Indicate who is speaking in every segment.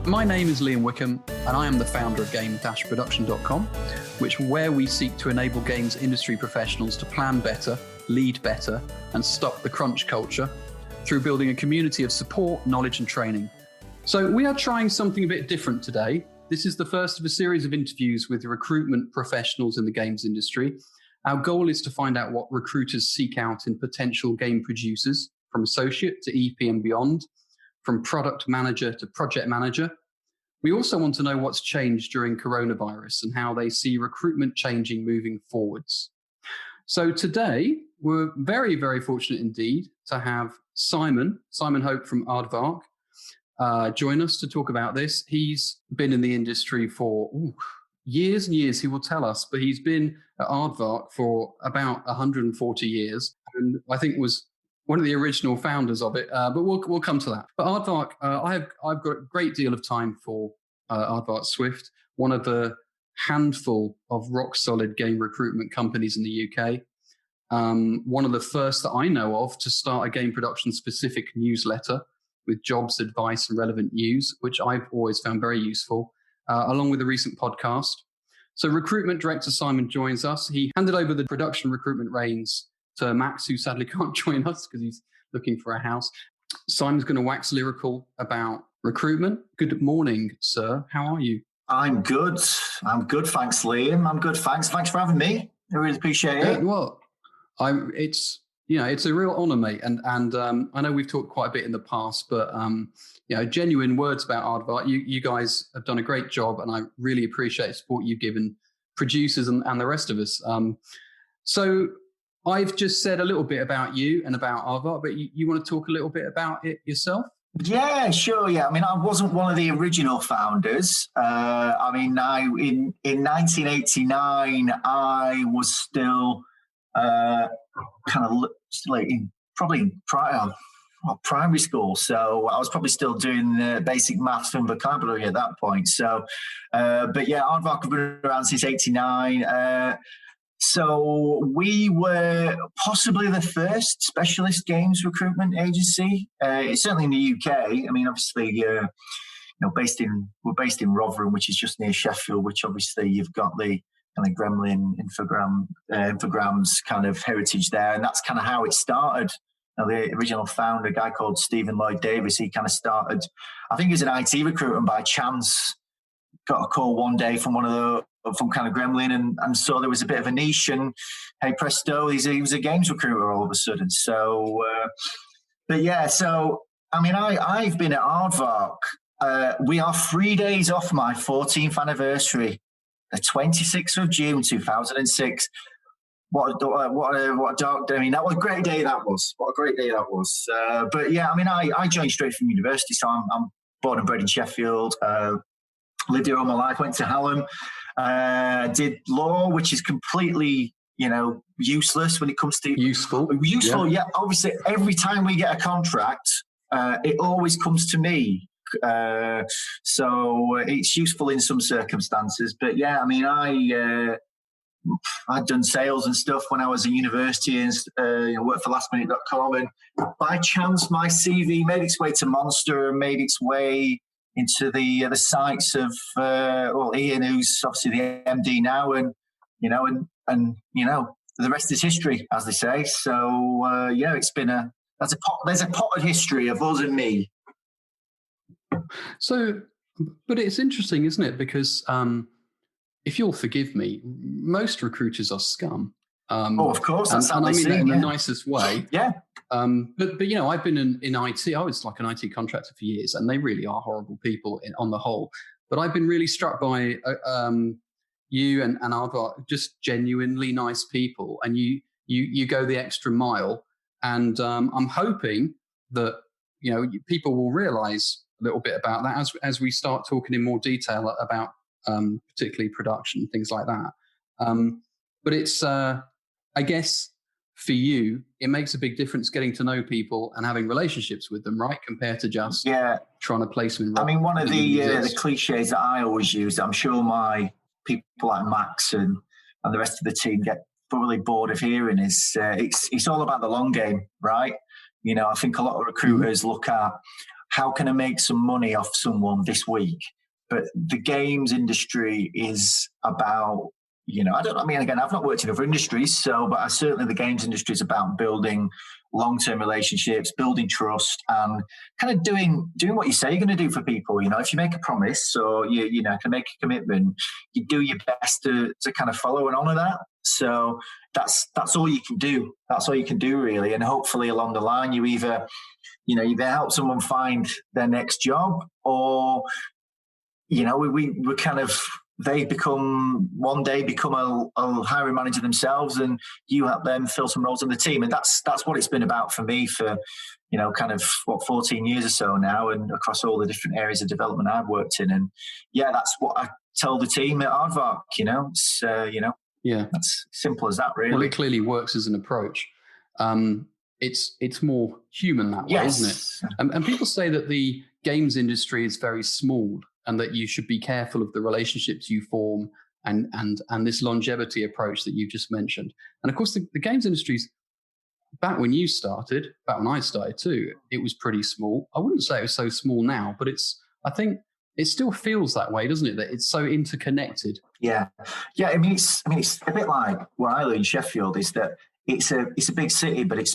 Speaker 1: My name is Liam Wickham, and I am the founder of game-production.com, where we seek to enable games industry professionals to plan better, lead better, and stop the crunch culture through building a community of support, knowledge, and training. So we are trying something a bit different today. This is the first of a series of interviews with recruitment professionals in the games industry. Our goal is to find out what recruiters seek out in potential game producers, from associate to EP and beyond, from product manager to project manager. We also want to know what's changed during coronavirus and how they see recruitment changing moving forwards. So today, we're very, very fortunate indeed to have Simon Hope from Aardwark join us to talk about this. He's been in the industry for years and years, he will tell us, but he's been at Aardwark for about 140 years, and I think was one of the original founders of it, but we'll come to that. But Aardwark, I've got a great deal of time for Aardwark Swift, one of the handful of rock-solid game recruitment companies in the UK. One of the first that I know of to start a game production-specific newsletter with jobs, advice, and relevant news, which I've always found very useful, along with a recent podcast. So recruitment director Simon joins us. He handed over the production recruitment reins to Max, who sadly can't join us because he's looking for a house. Simon's going to wax lyrical about recruitment. Good morning, sir. How are you?
Speaker 2: I'm good. Thanks, Liam. I'm good. Thanks for having me. I really appreciate it.
Speaker 1: Well, it's a real honour, mate. And I know we've talked quite a bit in the past, but genuine words about Aardvark. You guys have done a great job, and I really appreciate the support you've given producers and the rest of us. So I've just said a little bit about you and about Aardvark, but you want to talk a little bit about it yourself?
Speaker 2: Yeah, sure. Yeah, I mean, I wasn't one of the original founders. In 1989, I was still primary school, so I was probably still doing basic maths and vocabulary at that point. So, but yeah, Aardvark have been around since '89. So we were possibly the first specialist games recruitment agency, certainly in the UK. I mean, obviously, we're based in Rotherham, which is just near Sheffield, which obviously you've got the kind of Gremlin Infogrames kind of heritage there, and that's kind of how it started. The original founder, a guy called Stephen Lloyd Davis, he kind of started, I think he was an IT recruiter, and by chance got a call one day from from kind of Gremlin and saw there was a bit of a niche, and hey presto, he was a games recruiter all of a sudden. So, but yeah, so I mean, I've been at Aardvark. We are 3 days off my 14th anniversary, the 26th of June 2006. What a dark day. I mean, that was a great day. What a great day that was. But yeah, I mean, I joined straight from university, so I'm born and bred in Sheffield. Lived here all my life. Went to Hallam. Did law, which is completely, useless when it comes to
Speaker 1: useful.
Speaker 2: Yeah. Obviously, every time we get a contract, it always comes to me. So it's useful in some circumstances. But yeah, I mean, I'd done sales and stuff when I was at university and worked for lastminute.com. And by chance, my CV made its way to Monster and made its way into the sites of Ian, who's obviously the MD now, and the rest is history, as they say. So it's been there's a potted history of us and me.
Speaker 1: So, but it's interesting, isn't it? Because if you'll forgive me, most recruiters are scum.
Speaker 2: Of course,
Speaker 1: and I mean that in the nicest way.
Speaker 2: Yeah.
Speaker 1: But I've been in IT. I was like an IT contractor for years, and they really are horrible people on the whole. But I've been really struck by you and Aardvark, just genuinely nice people, and you go the extra mile. And I'm hoping that people will realise a little bit about that as we start talking in more detail about particularly production, things like that. But it's I guess for you, it makes a big difference getting to know people and having relationships with them, right? Compared to just trying to place them in.
Speaker 2: I mean, one of the cliches that I always use, I'm sure my people like Max and the rest of the team get thoroughly bored of hearing, is it's all about the long game, right? I think a lot of recruiters look at how can I make some money off someone this week? But the games industry is about, again, I've not worked in other industries, but certainly the games industry is about building long-term relationships, building trust, and kind of doing what you say you're going to do for people. If you make a promise or you can make a commitment, you do your best to kind of follow and honor that. So that's all you can do. That's all you can do, really. And hopefully along the line, you either help someone find their next job, or we kind of, they one day become a hiring manager themselves, and you help them fill some roles on the team. And that's what it's been about for me for, 14 years or so now, and across all the different areas of development I've worked in. And yeah, that's what I tell the team at Aardvark, it's,
Speaker 1: yeah,
Speaker 2: that's simple as that, really.
Speaker 1: Well, it clearly works as an approach. It's more human that way,
Speaker 2: yes.
Speaker 1: Isn't it? And people say that the games industry is very small, and that you should be careful of the relationships you form and this longevity approach that you just mentioned. And of course, the games industry's, back when I started too, it was pretty small. I wouldn't say it was so small now, but I think it still feels that way, doesn't it? That it's so interconnected.
Speaker 2: Yeah. I mean, it's a bit like where I live in Sheffield, is that it's a big city, but it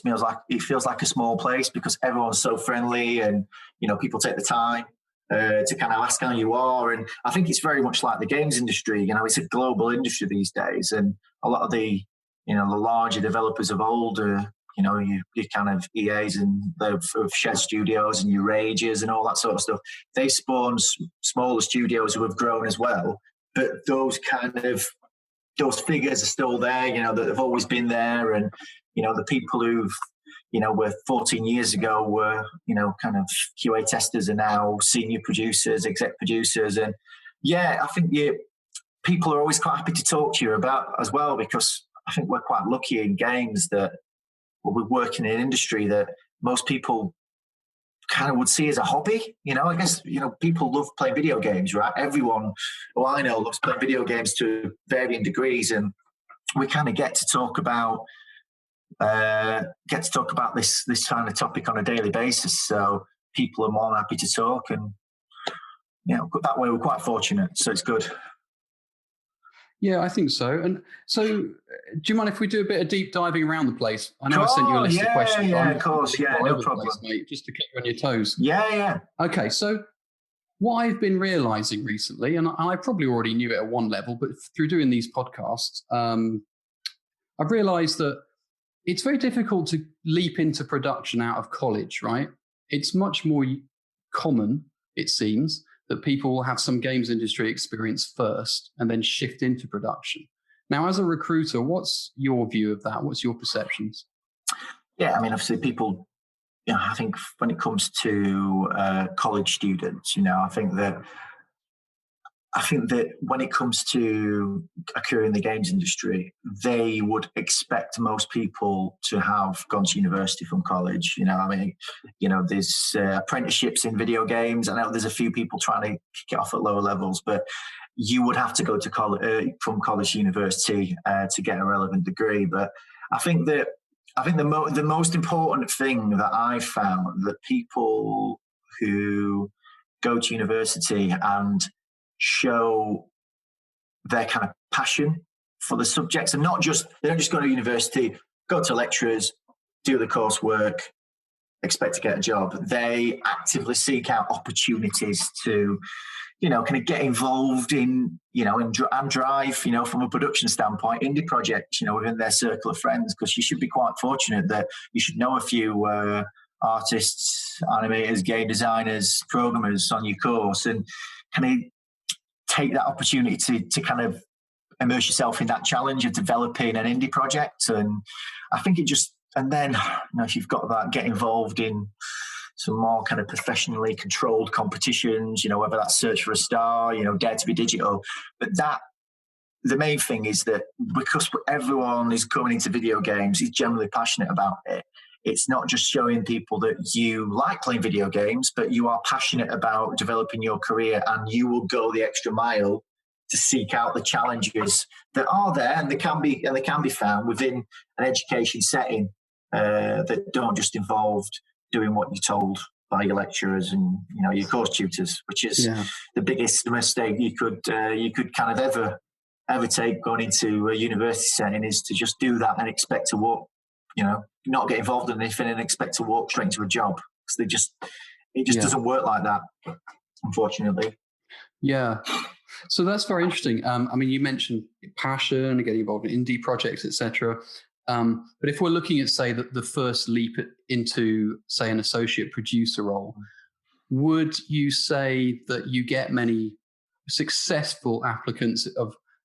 Speaker 2: feels like a small place because everyone's so friendly, and people take the time to kind of ask how you are. And I think it's very much like the games industry. It's a global industry these days, and a lot of the the larger developers of old, your kind of EAs and the Shed Studios and your Rages and all that sort of stuff, they spawn smaller studios who have grown as well. But those figures are still there, that have always been there. And, the people who've, were 14 years ago were, kind of QA testers, are now senior producers, exec producers. And yeah, I think people are always quite happy to talk to you about as well, because I think we're quite lucky in games that we work in an industry that most people kind of would see as a hobby. I guess, people love playing video games, right? Everyone who I know loves playing video games to varying degrees. And we kind of get to talk about this kind of topic on a daily basis. So people are more than happy to talk, and, that way we're quite fortunate. So it's good.
Speaker 1: Yeah, I think so. And so, do you mind if we do a bit of deep diving around the place? I know I sent you a list of questions.
Speaker 2: Yeah, of course. Yeah, no problem.
Speaker 1: Place, mate, just to keep you on your toes.
Speaker 2: Yeah.
Speaker 1: Okay, so what I've been realizing recently, and I probably already knew it at one level, but through doing these podcasts, I've realized that it's very difficult to leap into production out of college, right? It's much more common, it seems, that people will have some games industry experience first and then shift into production. Now, as a recruiter, what's your view of that? What's your perceptions?
Speaker 2: Yeah, I mean, obviously people, I think when it comes to college students, I think that when it comes to a career in the games industry, they would expect most people to have gone to university from college. There's apprenticeships in video games. I know there's a few people trying to kick it off at lower levels, but you would have to go to college from college to university to get a relevant degree. But I think the most important thing that I found, that people who go to university and show their kind of passion for the subjects, and they don't just go to university, go to lecturers, do the coursework, expect to get a job. They actively seek out opportunities to, kind of get involved in, and drive, from a production standpoint, indie projects, within their circle of friends, because you should be quite fortunate that you should know a few artists, animators, game designers, programmers on your course, and kind of take that opportunity to kind of immerse yourself in that challenge of developing an indie project. And I think and then, if you've got that, get involved in some more kind of professionally controlled competitions, whether that's Search for a Star, Dare to be Digital. But the main thing is that because everyone is coming into video games, is generally passionate about it. It's not just showing people that you like playing video games, but you are passionate about developing your career, and you will go the extra mile to seek out the challenges that are there, and they can be found within an education setting that don't just involve doing what you're told by your lecturers and your course tutors, which is the biggest mistake you could kind of ever take going into a university setting, is to just do that and expect to walk, not get involved in anything and expect to walk straight into a job, because it just doesn't work like that, unfortunately.
Speaker 1: Yeah. So that's very interesting. I mean, you mentioned passion and getting involved in indie projects, etc. But if we're looking at, say, the first leap into, say, an associate producer role, would you say that you get many successful applicants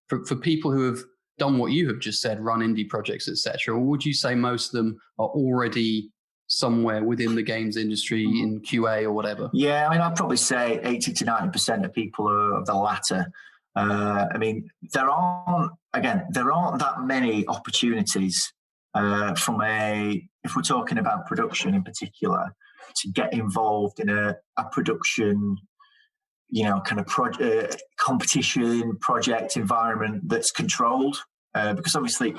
Speaker 1: for people who have done what you have just said, run indie projects, etc., or would you say most of them are already somewhere within the games industry in QA or whatever?
Speaker 2: Yeah, I mean, I'd probably say 80 to 90% of people are of the latter. I mean, there aren't that many opportunities if we're talking about production in particular, to get involved in a production, kind of competition project environment that's controlled, because obviously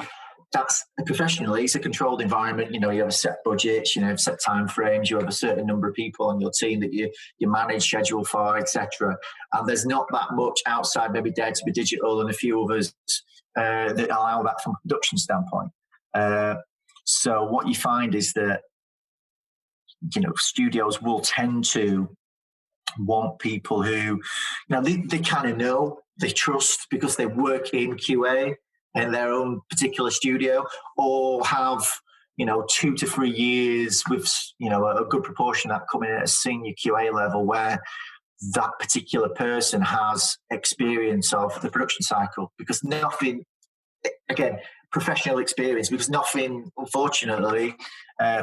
Speaker 2: that's professionally, it's a controlled environment. You have a set budget, you have set time frames, you have a certain number of people on your team that you manage, schedule for, etc. And there's not that much outside, maybe Dare to be Digital and a few others that allow that from a production standpoint. So what you find is that studios will tend to want people who they kind of know, they trust, because they work in QA in their own particular studio, or have 2 to 3 years with a good proportion of that coming in at a senior QA level, where that particular person has experience of the production cycle, because nothing, again, professional experience, because nothing, unfortunately,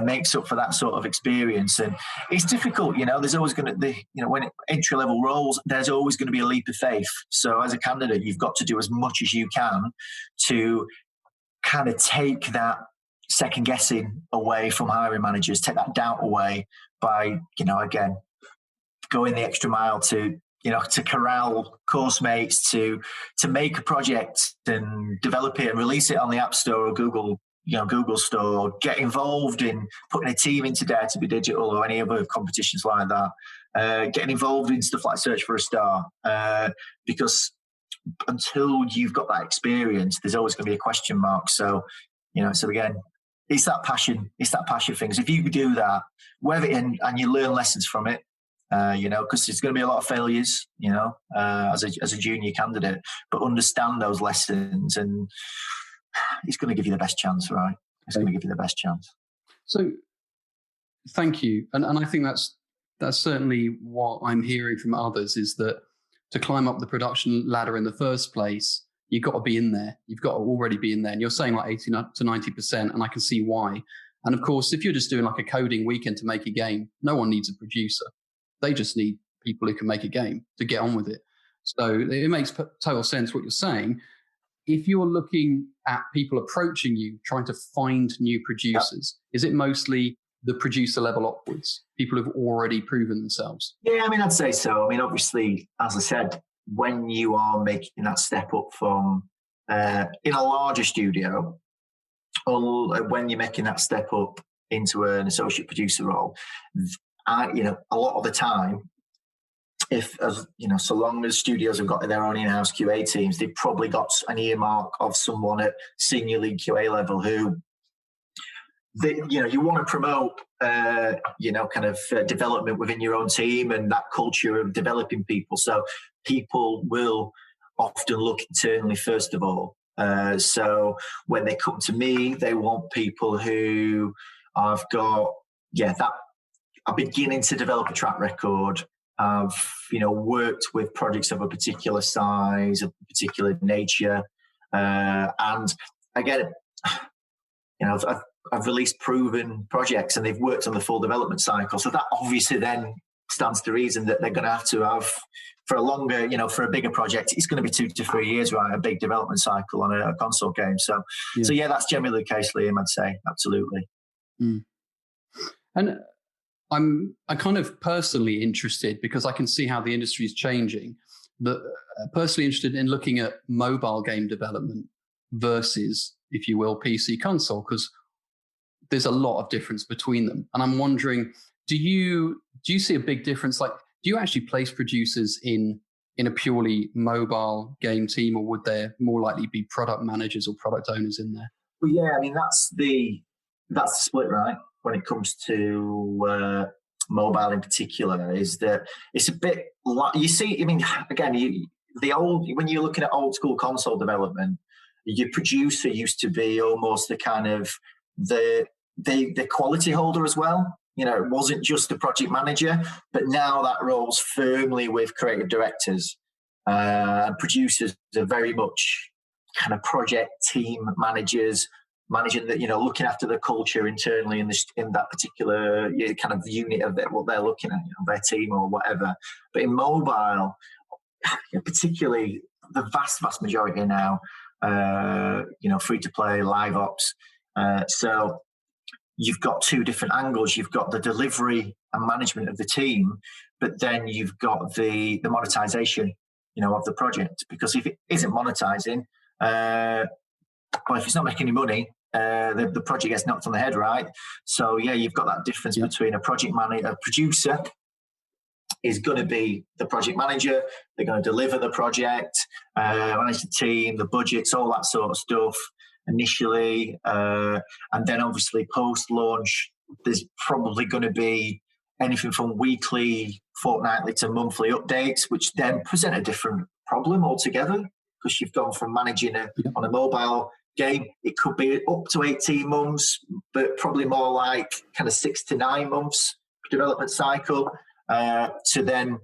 Speaker 2: makes up for that sort of experience. And it's difficult, there's always going to be, when entry-level roles, there's always going to be a leap of faith. So as a candidate, you've got to do as much as you can to kind of take that second guessing away from hiring managers, take that doubt away by, again, going the extra mile to corral course mates, to make a project and develop it and release it on the App Store or Google Store, get involved in putting a team into Dare to be Digital or any other competitions like that, getting involved in stuff like Search for a Star, because until you've got that experience, there's always going to be a question mark. So, so again, it's that passion thing. So if you do that, and you learn lessons from it, because there's going to be a lot of failures, as a junior candidate, but understand those lessons, and it's going to give you the best chance, right? It's going to give you the best chance.
Speaker 1: So, thank you, and I think that's certainly what I'm hearing from others, is that to climb up the production ladder in the first place, you've got to be in there. You've got to already be in there, and you're saying like 80 to 90%, and I can see why. And of course, if you're just doing like a coding weekend to make a game, no one needs a producer. They just need people who can make a game to get on with it. So it makes total sense what you're saying. If you're looking at people approaching you, trying to find new producers, is it mostly the producer level upwards, people who've already proven themselves?
Speaker 2: Yeah, I mean, I'd say so. I mean, obviously, as I said, when you are making that step up from in a larger studio, or when you're making that step up into an associate producer role, a lot of the time, so long as studios have got their own in-house QA teams, they've probably got an earmark of someone at senior league QA level who, you want to promote, development within your own team and that culture of developing people. So people will often look internally first of all. So when they come to me, they want people who have got, that are beginning to develop a track record. I've, worked with projects of a particular size, of a particular nature. And again, I've released proven projects and they've worked on the full development cycle. So that obviously then stands to reason that they're going to have for a longer, for a bigger project, it's going to be 2 to 3 years, right? A big development cycle on a console game. So that's generally the case, Liam, I'd say. Absolutely.
Speaker 1: Mm. And I'm kind of personally interested, because I can see how the industry is changing, but personally interested in looking at mobile game development versus, if you will, PC console, because there's a lot of difference between them. And I'm wondering, do you see a big difference? Like, do you actually place producers in a purely mobile game team, or would there more likely be product managers or product owners in there?
Speaker 2: Well, yeah, I mean, that's the split, right? When it comes to mobile in particular, is that it's a bit like, you see, I mean, again, when you're looking at old school console development, your producer used to be almost the kind of the quality holder as well. You know, it wasn't just the project manager, but now that role's firmly with creative directors. Producers are very much kind of project team managers, managing that, looking after the culture internally in that particular kind of unit of what they're looking at, their team or whatever. But in mobile, particularly the vast majority now, free to play, live ops. So you've got two different angles. You've got the delivery and management of the team, but then you've got the monetization, of the project. Because if it isn't monetizing, if it's not making any money, the project gets knocked on the head, right? So yeah, you've got that difference between a project manager, a producer is going to be the project manager. They're going to deliver the project, manage the team, the budgets, all that sort of stuff initially. And then obviously post-launch, there's probably going to be anything from weekly, fortnightly to monthly updates, which then present a different problem altogether, because you've gone from managing on a mobile game. It could be up to 18 months, but probably more like kind of 6 to 9 months development cycle. To then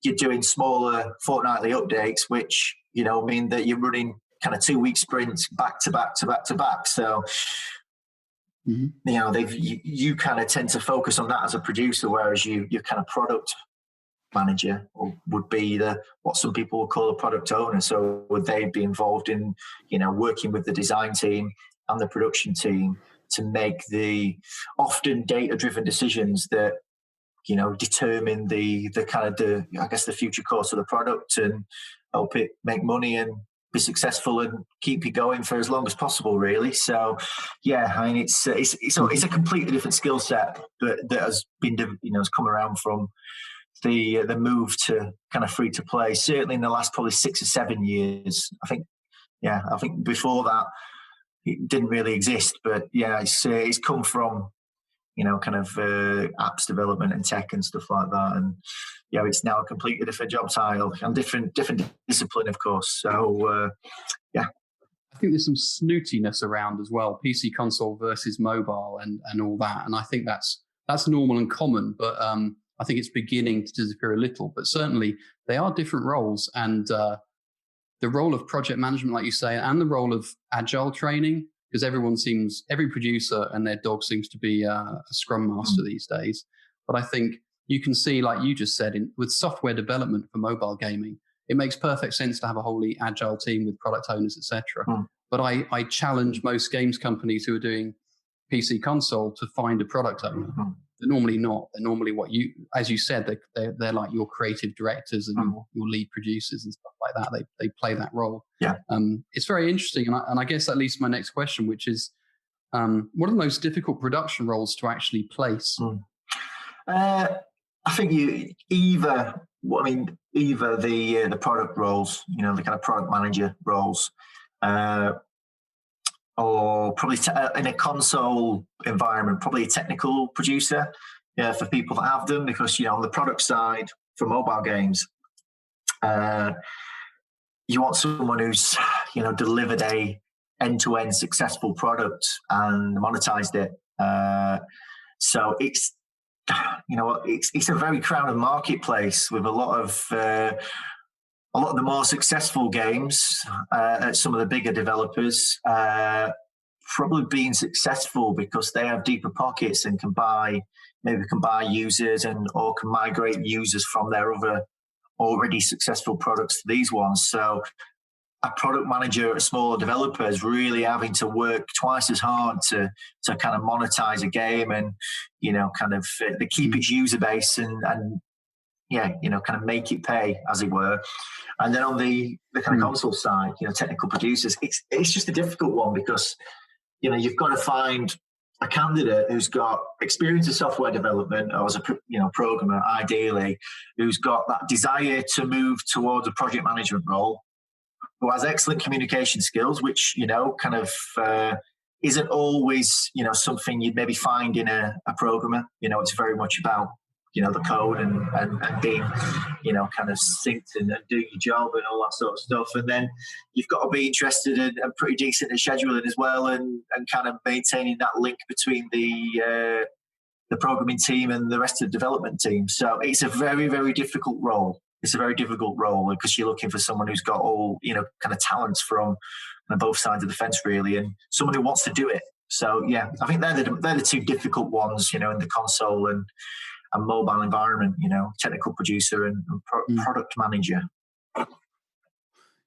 Speaker 2: you're doing smaller fortnightly updates, which, mean that you're running kind of 2-week sprints back to back to back to back. So, you kind of tend to focus on that as a producer, whereas your kind of product manager would be what some people would call a product owner. So would they be involved in, working with the design team and the production team to make the often data-driven decisions that, determine the kind of the future course of the product and help it make money and be successful and keep you going for as long as possible, really. So, yeah, I mean, it's a completely different skill set that has been, has come around from the move to kind of free to play. Certainly in the last probably 6 or 7 years, I think before that it didn't really exist. But yeah, it's come from kind of apps development and tech and stuff like that. And yeah, it's now a completely different job title and different discipline, of course. So yeah.
Speaker 1: I think there's some snootiness around as well, PC console versus mobile and all that. And I think that's normal and common, but I think it's beginning to disappear a little. But certainly they are different roles. And the role of project management, like you say, and the role of agile training, because every producer and their dog seems to be a scrum master these days. But I think you can see, like you just said, with software development for mobile gaming, it makes perfect sense to have a wholly agile team with product owners, etc. But I challenge most games companies who are doing PC console to find a product owner. They're normally not. They're normally as you said, they're like your creative directors and your lead producers and stuff like that. They play that role.
Speaker 2: Yeah.
Speaker 1: It's very interesting. And I guess that leads to my next question, which is, what are the most difficult production roles to actually place?
Speaker 2: I think either the product roles, the kind of product manager roles, or probably in a console environment, probably a technical producer, for people that have them, because, on the product side for mobile games, you want someone who's, delivered a end-to-end successful product and monetized it. So it's a very crowded marketplace with a lot of the more successful games at some of the bigger developers probably being successful because they have deeper pockets and can buy users or can migrate users from their other already successful products to these ones. So a product manager at a smaller developer is really having to work twice as hard to kind of monetize a game and, to keep its user base and kind of make it pay, as it were. And then on the kind of console side, technical producers, it's just a difficult one because, you've got to find a candidate who's got experience of software development or as a programmer, ideally, who's got that desire to move towards a project management role, who has excellent communication skills, which, kind of isn't always, something you'd maybe find in a programmer. It's very much about, the code and being, kind of synced and doing your job and all that sort of stuff. And then you've got to be interested and pretty decent at scheduling as well, and kind of maintaining that link between the programming team and the rest of the development team. So it's a very, very difficult role. It's a very difficult role because you're looking for someone who's got all, kind of talents from both sides of the fence, really, and someone who wants to do it. So, yeah, I think they're the two difficult ones, in the console and mobile environment, technical producer and product manager.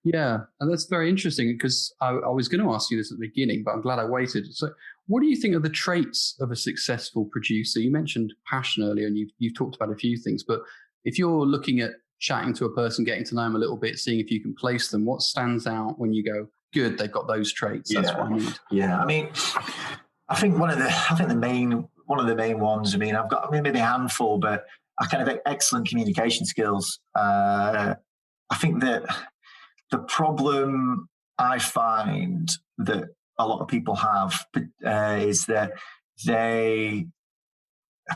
Speaker 1: Yeah, and that's very interesting because I was going to ask you this at the beginning, but I'm glad I waited. So what do you think are the traits of a successful producer? You mentioned passion earlier, and you've talked about a few things, but if you're looking at chatting to a person, getting to know them a little bit, seeing if you can place them, what stands out when you go, good, they've got those traits, that's what I need?
Speaker 2: Yeah, I think one of the main ones, I've got maybe a handful, but I kind of excellent communication skills. I think that the problem I find that a lot of people have is that they,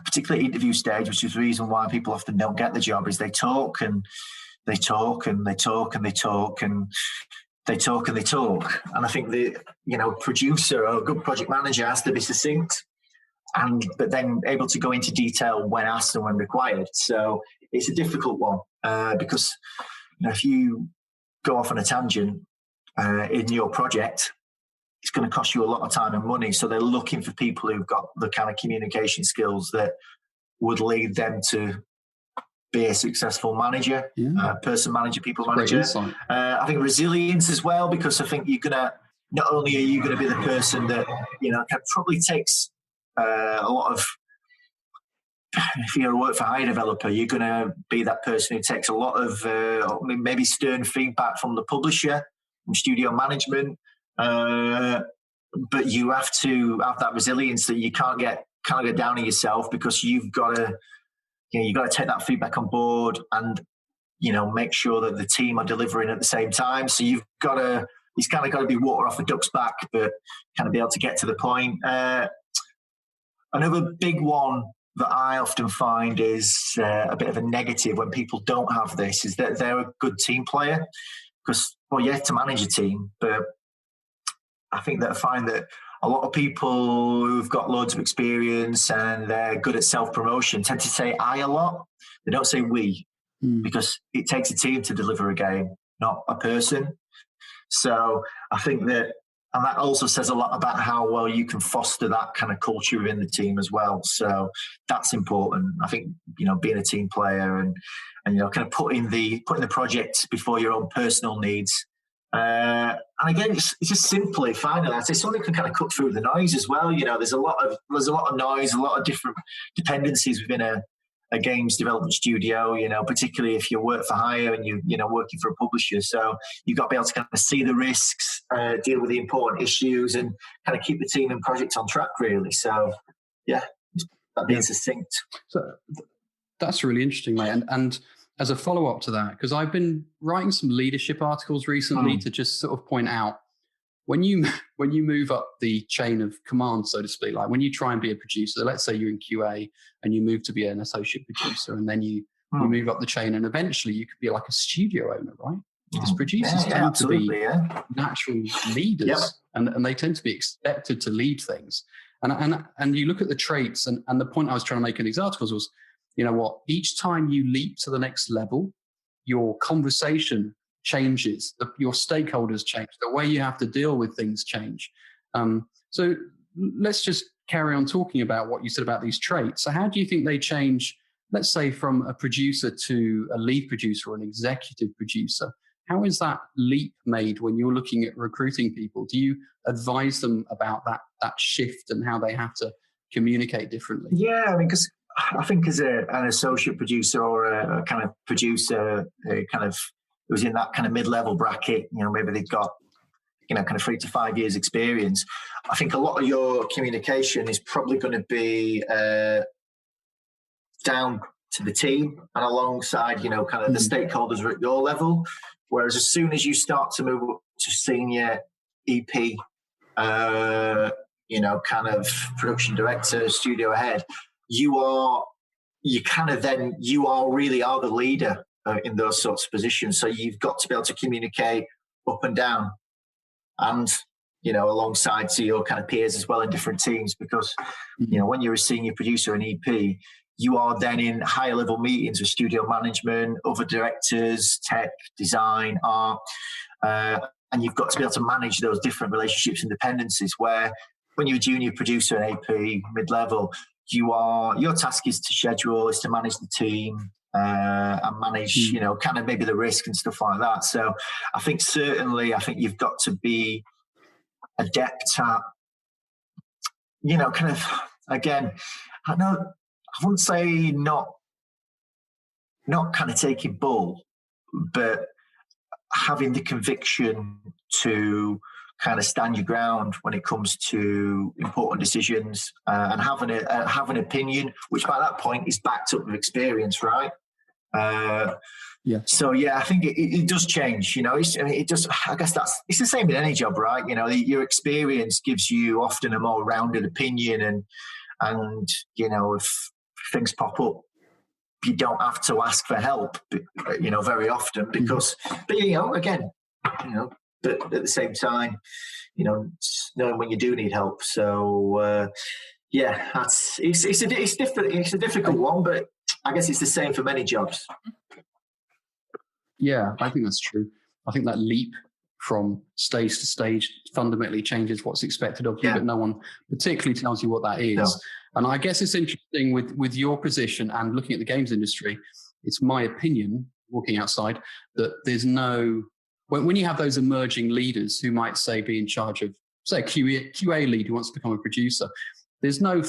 Speaker 2: particularly interview stage, which is the reason why people often don't get the job, is they talk and they talk and they talk and they talk and they talk and they talk. And I think the producer or a good project manager has to be succinct, but then able to go into detail when asked and when required. So it's a difficult one because if you go off on a tangent in your project, it's going to cost you a lot of time and money. So they're looking for people who've got the kind of communication skills that would lead them to be a successful manager, person manager, people manager. I think resilience as well, because I think not only are you going to be the person that, probably takes a lot of, if you're a work for hire developer, you're going to be that person who takes a lot of maybe stern feedback from the publisher, from studio management, but you have to have that resilience that you can't get down on yourself, because you've got to take that feedback on board and make sure that the team are delivering at the same time. So it's kind of got to be water off a duck's back, but kind of be able to get to the point. Another big one that I often find is a bit of a negative when people don't have this is that they're a good team player. Because, you have to manage a team, but I think that I find that a lot of people who've got loads of experience and they're good at self-promotion tend to say I a lot. They don't say we, because it takes a team to deliver a game, not a person. So I think that, and that also says a lot about how well you can foster that kind of culture within the team as well. So that's important. I think, being a team player and kind of putting the project before your own personal needs. And again, it's just simply finding that. It's something that can kind of cut through the noise as well. There's a lot of noise, a lot of different dependencies within a games development studio, particularly if you work for hire and you're working for a publisher. So you've got to be able to kind of see the risks, deal with the important issues, and kind of keep the team and project on track, really. So, yeah, that being succinct.
Speaker 1: So that's really interesting, mate. And as a follow-up to that, because I've been writing some leadership articles recently to just sort of point out when you move up the chain of command, so to speak, like when you try and be a producer, let's say you're in QA and you move to be an associate producer, and then you move up the chain, and eventually you could be like a studio owner, right? Because producers tend to be natural leaders, and they tend to be expected to lead things. And you look at the traits, and the point I was trying to make in these articles was, each time you leap to the next level, your conversation changes, your stakeholders change, the way you have to deal with things change. So let's just carry on talking about what you said about these traits. So how do you think they change, let's say, from a producer to a lead producer or an executive producer? How is that leap made when you're looking at recruiting people? Do you advise them about that shift and how they have to communicate differently?
Speaker 2: Yeah, because I think as an associate producer or a kind of producer, who's in that kind of mid-level bracket, maybe they've got kind of 3 to 5 years experience, I think a lot of your communication is probably going to be down to the team and alongside, kind of the stakeholders at your level. Whereas as soon as you start to move up to senior EP, kind of production director, studio head, you really are the leader in those sorts of positions. So you've got to be able to communicate up and down and, alongside to your kind of peers as well in different teams, because, when you're a senior producer and EP, you are then in higher level meetings with studio management, other directors, tech, design, art, and you've got to be able to manage those different relationships and dependencies, where when you're a junior producer and AP, mid-level, your task is to schedule, is to manage the team, and manage, kind of maybe the risk and stuff like that. So I think you've got to be adept at, kind of, again, I wouldn't say not kind of taking bull, but having the conviction to kind of stand your ground when it comes to important decisions, and have an opinion, which by that point is backed up with experience, right? So I think it does change. It does. I guess it's the same in any job, right? Your experience gives you often a more rounded opinion, and if things pop up, you don't have to ask for help, very often, because, but at the same time, knowing when you do need help. So, it's a difficult one, but I guess it's the same for many jobs.
Speaker 1: Yeah, I think that's true. I think that leap from stage to stage fundamentally changes what's expected of you, but no one particularly tells you what that is. No. And I guess it's interesting with your position and looking at the games industry, it's my opinion, walking outside, that there's no, when you have those emerging leaders who might say be in charge of, say, a QA lead who wants to become a producer, there's no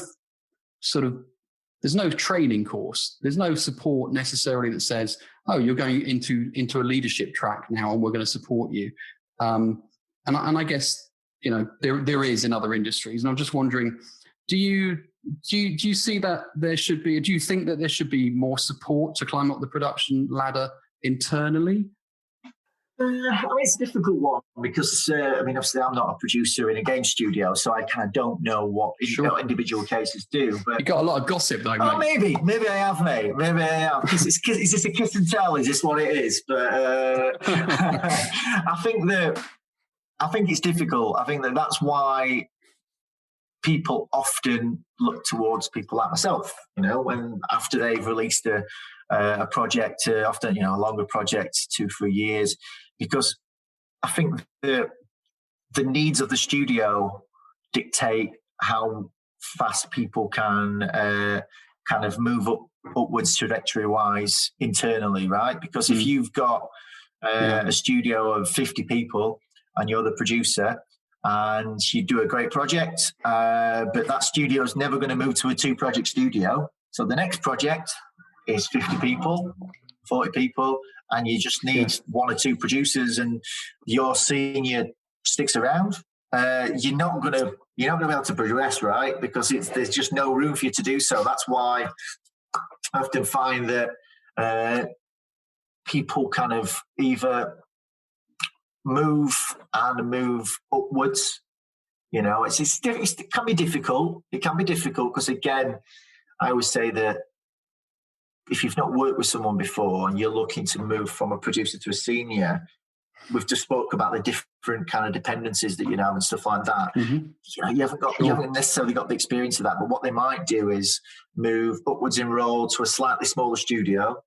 Speaker 1: training course. There's no support necessarily that says, oh, you're going into a leadership track now and we're going to support you. And I guess, there is in other industries. And I'm just wondering, do you see that do you think that there should be more support to climb up the production ladder internally?
Speaker 2: It's a difficult one because, obviously I'm not a producer in a game studio, so I kind of don't know what individual cases do. But
Speaker 1: you got a lot of gossip though, mate.
Speaker 2: Maybe I have, mate. Maybe I have. Is this a kiss and tell? Is this what it is? But I think it's difficult. I think that's why people often look towards people like myself, when after they've released a project, often, a longer project, 2-3 years, because I think the needs of the studio dictate how fast people can kind of move upwards trajectory-wise internally, right? Because if you've got a studio of 50 people and you're the producer, and you do a great project, but that studio is never going to move to a 2-project studio. So the next project is 50 people, 40 people, and you just need 1 or 2 producers, and your senior sticks around. You're not going to be able to progress, right? Because there's just no room for you to do so. That's why I often find that people kind of either move upwards. It can be difficult. It can be difficult because, again, I always say that if you've not worked with someone before and you're looking to move from a producer to a senior, we've just spoke about the different kind of dependencies that you have and stuff like that. Mm-hmm. You haven't necessarily got the experience of that, but what they might do is move upwards in role to a slightly smaller studio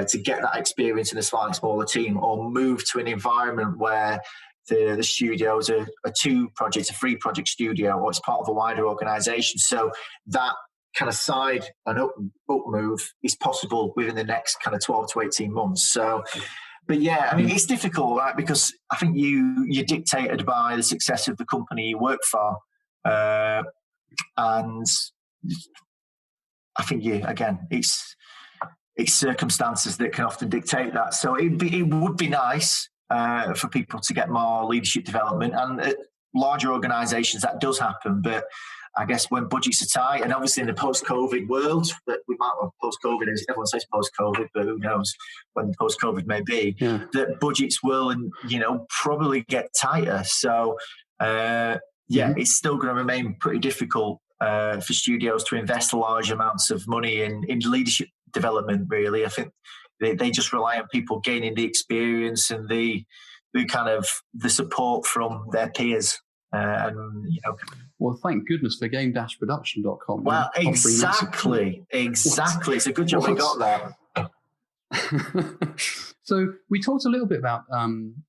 Speaker 2: to get that experience in a slightly smaller team, or move to an environment where the studio is a 2-project, a 3-project studio, or it's part of a wider organisation. So that kind of side and up move is possible within the next kind of 12 to 18 months. So, but it's difficult, right? Because I think you're dictated by the success of the company you work for. And I think it's circumstances that can often dictate that. So it would be nice for people to get more leadership development. And at larger organisations, that does happen. But I guess when budgets are tight, and obviously in the post-COVID world, that we might have post-COVID, everyone says post-COVID, but who knows when post-COVID may be, that budgets will, probably get tighter. So, it's still going to remain pretty difficult for studios to invest large amounts of money in leadership development, really. I think they just rely on people gaining the experience and the kind of the support from their peers.
Speaker 1: Well, thank goodness for game-production.com.
Speaker 2: Well, exactly. It's a good job we got that.
Speaker 1: So we talked a little bit about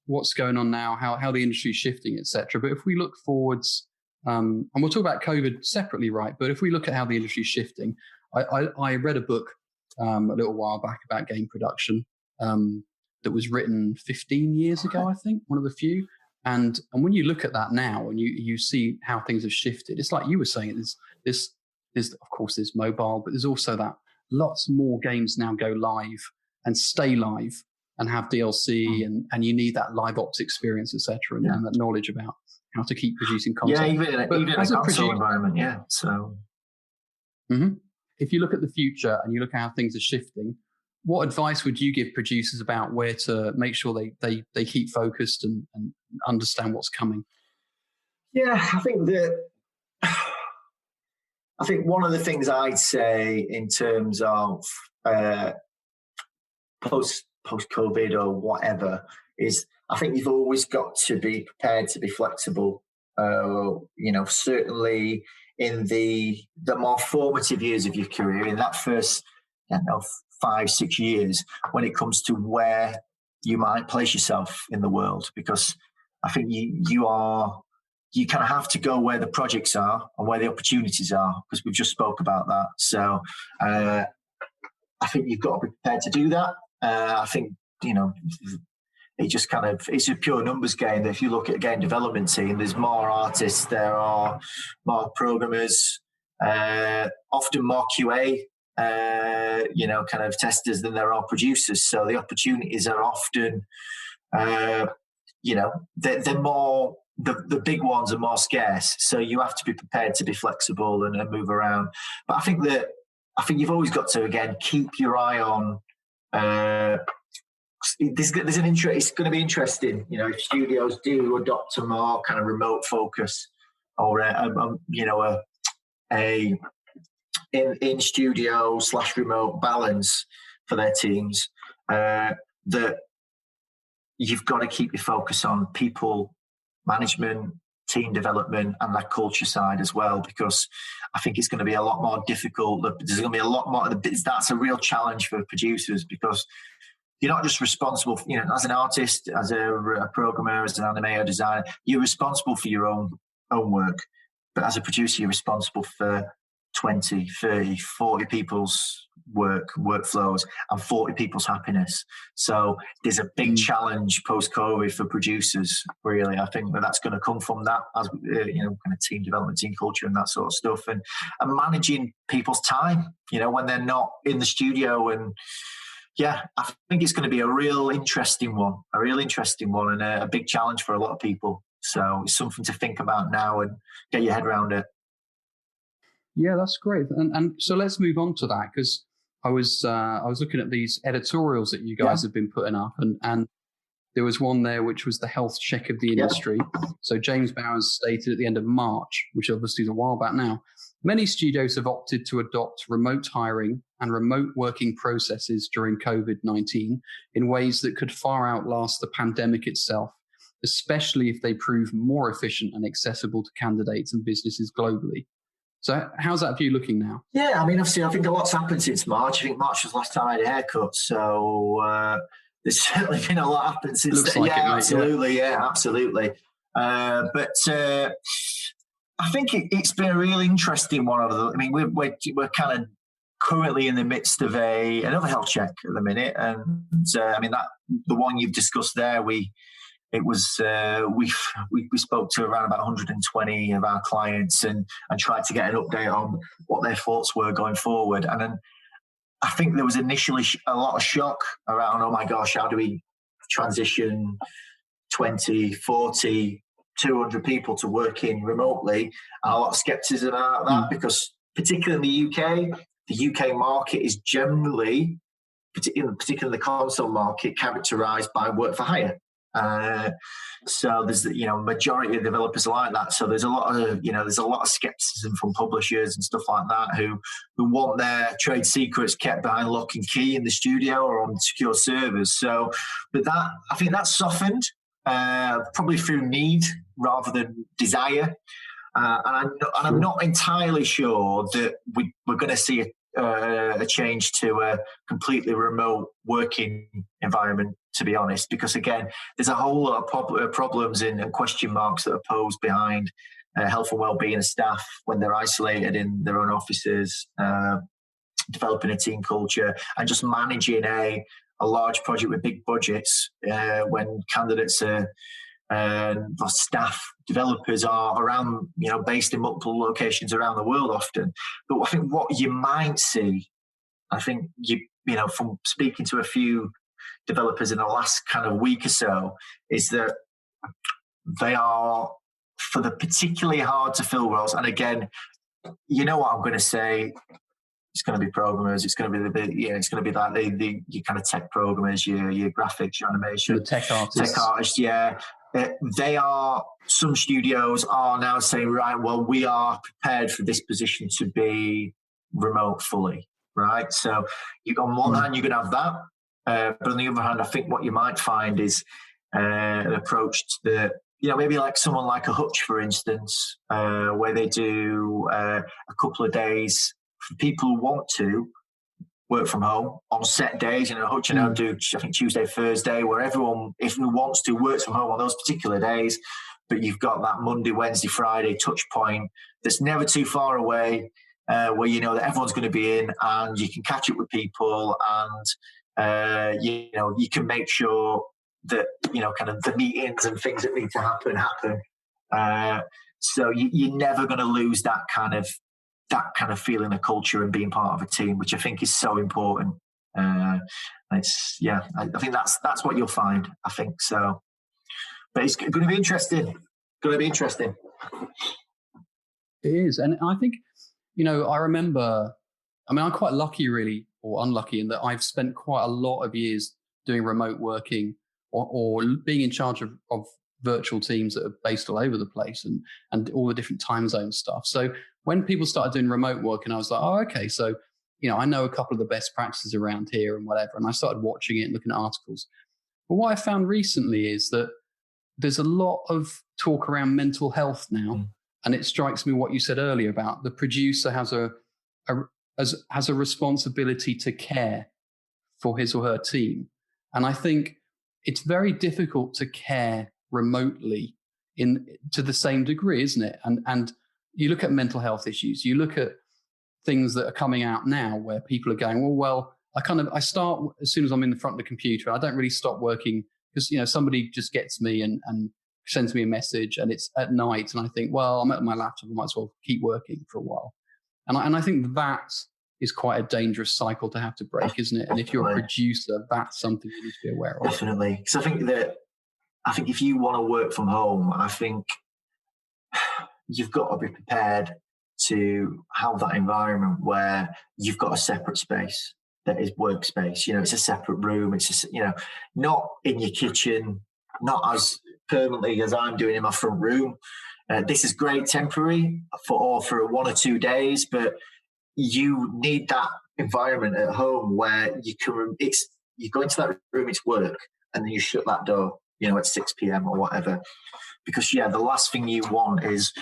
Speaker 1: what's going on now, how the industry is shifting, etc. But if we look forwards, and we'll talk about COVID separately, right? But if we look at how the industry is shifting, I read a book a little while back about game production that was written 15 years ago, I think, one of the few. And when you look at that now and you see how things have shifted, it's like you were saying, there's of course there's mobile, but there's also that lots more games now go live and stay live and have DLC and you need that live ops experience, etc. And that knowledge about how to keep producing content.
Speaker 2: Yeah, even in a console environment, yeah. So
Speaker 1: if you look at the future and you look at how things are shifting, what advice would you give producers about where to make sure they keep focused and understand what's coming?
Speaker 2: Yeah, I think one of the things I'd say in terms of post-COVID or whatever is I think you've always got to be prepared to be flexible. Certainly in the more formative years of your career, in that first 5-6 years, when it comes to where you might place yourself in the world, because I think you kind of have to go where the projects are and where the opportunities are, because we've just spoke about that. So I think you've got to be prepared to do that. I think it just it's a pure numbers game. If you look at a game development team, there's more artists, there are more programmers, often more QA, kind of testers than there are producers. So the opportunities are often, they're more, the big ones are more scarce. So you have to be prepared to be flexible and move around. But I think you've always got to, again, keep your eye on, it's going to be interesting, if studios do adopt a more kind of remote focus or a in studio / remote balance for their teams, that you've got to keep your focus on people management, team development, and that culture side as well, because I think it's going to be a lot more difficult. There's going to be a lot more. That's a real challenge for producers, because you're not just responsible for, as an artist, as a programmer, as an animator, designer, you're responsible for your own work. But as a producer, you're responsible for 20, 30, 40 people's workflows and 40 people's happiness. So there's a big challenge post-COVID for producers, really. I think that's going to come from that, as kind of team development, team culture and that sort of stuff, and managing people's time, when they're not in the studio. And yeah, I think it's going to be a real interesting one and a big challenge for a lot of people. So it's something to think about now and get your head around it.
Speaker 1: Yeah, that's great. And so let's move on to that, because I was looking at these editorials that you guys have been putting up, and there was one there which was the health check of the industry. So James Bowers stated at the end of March, which obviously is a while back now, many studios have opted to adopt remote hiring and remote working processes during COVID-19 in ways that could far outlast the pandemic itself, especially if they prove more efficient and accessible to candidates and businesses globally. So how's that view looking now?
Speaker 2: Yeah, I mean, obviously, I think a lot's happened since March. I think March was the last time I had a haircut. So there's certainly been a lot happened since then.
Speaker 1: Like
Speaker 2: absolutely. But I think it's been a really interesting one. We're kind of currently in the midst of another health check at the minute. And that the one you've discussed there, we spoke to around about 120 of our clients and tried to get an update on what their thoughts were going forward. And then I think there was initially a lot of shock around, oh my gosh, how do we transition 20, 40, 200 people to work in remotely, and a lot of skepticism about that because particularly in the UK market is generally, particularly the console market, characterized by work for hire. So there's majority of developers are like that. So there's a lot of skepticism from publishers and stuff like that who want their trade secrets kept behind lock and key in the studio or on secure servers. So, but I think that's softened probably through need rather than desire. And I'm not entirely sure that we're going to see a change to a completely remote working environment, to be honest, because again, there's a whole lot of problems and question marks that are posed behind health and well-being of staff when they're isolated in their own offices, developing a team culture, and just managing a large project with big budgets when candidates staff developers are around, based in multiple locations around the world often. But I think what you might see, I think from speaking to a few developers in the last kind of week or so, is that they are, for the particularly hard to fill roles, and again, you know what I'm going to say, it's going to be programmers, it's going to be it's going to be like the kind of tech programmers, your graphics, your animation,
Speaker 1: the tech artists,
Speaker 2: yeah. Some studios are now saying, right, well, we are prepared for this position to be remote fully, right? So on one hand, you're going to have that. But on the other hand, I think what you might find is an approach that, maybe like someone like a Hutch, for instance, where they do a couple of days for people who want to work from home on set days. Hutch and I do, I think, Tuesday, Thursday, where everyone, if who wants to, works from home on those particular days. But you've got that Monday, Wednesday, Friday touch point that's never too far away, where you know that everyone's going to be in, and you can catch up with people, and you can make sure that kind of the meetings and things that need to happen. So you're never going to lose that kind of feeling of culture and being part of a team, which I think is so important. I think that's what you'll find. I think so. But it's going to be interesting. It
Speaker 1: is. And I think, I remember, I'm quite lucky really, or unlucky, in that I've spent quite a lot of years doing remote working or being in charge of virtual teams that are based all over the place and all the different time zone stuff. So when people started doing remote work, and I was like, oh, okay, so, I know a couple of the best practices around here and whatever. And I started watching it and looking at articles. But what I found recently is that there's a lot of talk around mental health now. And it strikes me what you said earlier about the producer has a responsibility to care for his or her team. And I think it's very difficult to care remotely to the same degree, isn't it? And you look at mental health issues, you look at things that are coming out now where people are going, well, I start as soon as I'm in the front of the computer. I don't really stop working because, somebody just gets me and sends me a message and it's at night. And I think, well, I'm at my laptop, I might as well keep working for a while. And I think that is quite a dangerous cycle to have to break, isn't it? And if you're a producer, that's something you need to be aware of.
Speaker 2: Definitely. Because I think if you want to work from home, I think you've got to be prepared to have that environment where you've got a separate space that is workspace. It's a separate room. It's just, not in your kitchen, not as permanently as I'm doing in my front room. This is great temporary for 1 or 2 days, but you need that environment at home where you go into that room, it's work, and then you shut that door, at 6 p.m. or whatever. Because, the last thing you want is,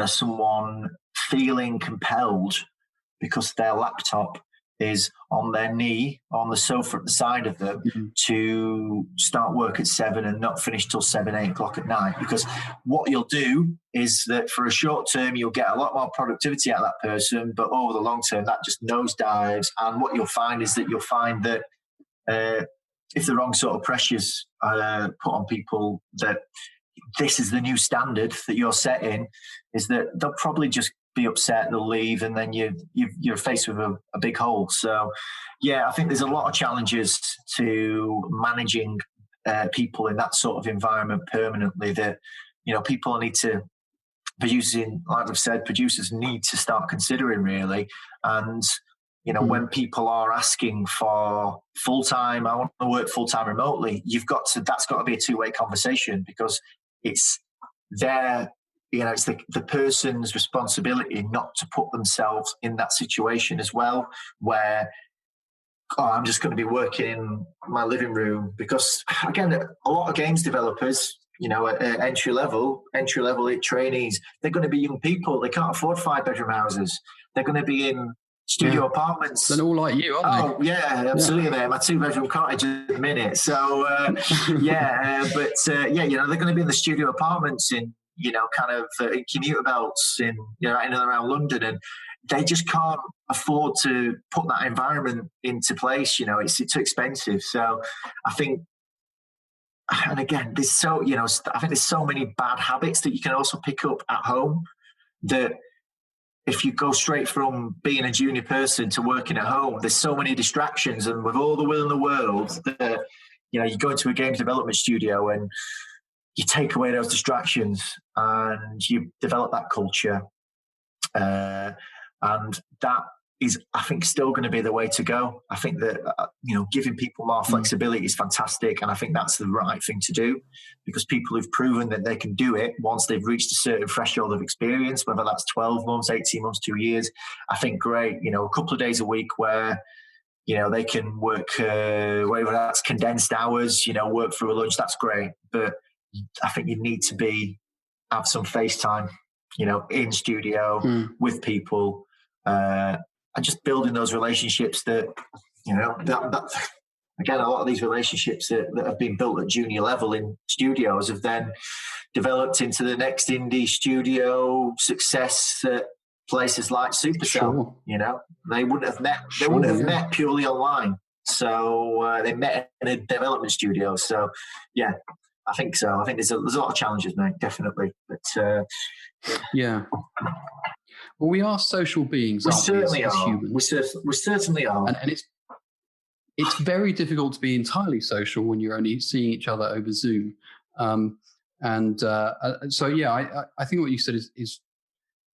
Speaker 2: someone feeling compelled because their laptop is on their knee on the sofa at the side of them to start work at 7 and not finish till 7, 8 o'clock at night. Because what you'll do is that for a short term, you'll get a lot more productivity out of that person, but over the long term, that just nosedives. And what you'll find is that if the wrong sort of pressures put on people, that this is the new standard that you're setting, is that they'll probably just be upset, they'll leave, and then you're faced with a big hole. So, I think there's a lot of challenges to managing people in that sort of environment permanently, that, people need to, like we've said, producers need to start considering really. And, when people are asking for full-time, I want to work full-time remotely, that's got to be a two-way conversation, because it's it's the person's responsibility not to put themselves in that situation as well, where, I'm just going to be working in my living room. Because again, a lot of games developers, entry level trainees, they're going to be young people. They can't afford 5-bedroom houses. They're going to be in studio apartments.
Speaker 1: They're all like you, aren't they?
Speaker 2: Oh yeah, absolutely. Yeah. My 2-bedroom cottage at the minute. So they're going to be in the studio apartments in in commuter belts in and around London, and they just can't afford to put that environment into place. It's too expensive. So I think, and again, I think there's so many bad habits that you can also pick up at home, that if you go straight from being a junior person to working at home, there's so many distractions, and with all the will in the world, that you go into a games development studio and you take away those distractions and you develop that culture. And that is, I think, still going to be the way to go. I think that, giving people more flexibility is fantastic. And I think that's the right thing to do, because people who've proven that they can do it once they've reached a certain threshold of experience, whether that's 12 months, 18 months, 2 years, I think great. A couple of days a week where, they can work, whether that's condensed hours, work through a lunch, that's great. But I think you need to have some face time, in studio with people, and just building those relationships that, again, a lot of these relationships that have been built at junior level in studios have then developed into the next indie studio success at places like Supercell.
Speaker 1: Sure.
Speaker 2: They wouldn't have met. They wouldn't have met purely online. So they met in a development studio. So yeah, I think so. I think there's a lot of challenges, mate. Definitely, but
Speaker 1: yeah. Well, we are social beings.
Speaker 2: We certainly
Speaker 1: as
Speaker 2: are.
Speaker 1: humans.
Speaker 2: We certainly are.
Speaker 1: And it's very difficult to be entirely social when you're only seeing each other over Zoom. So yeah, I think what you said is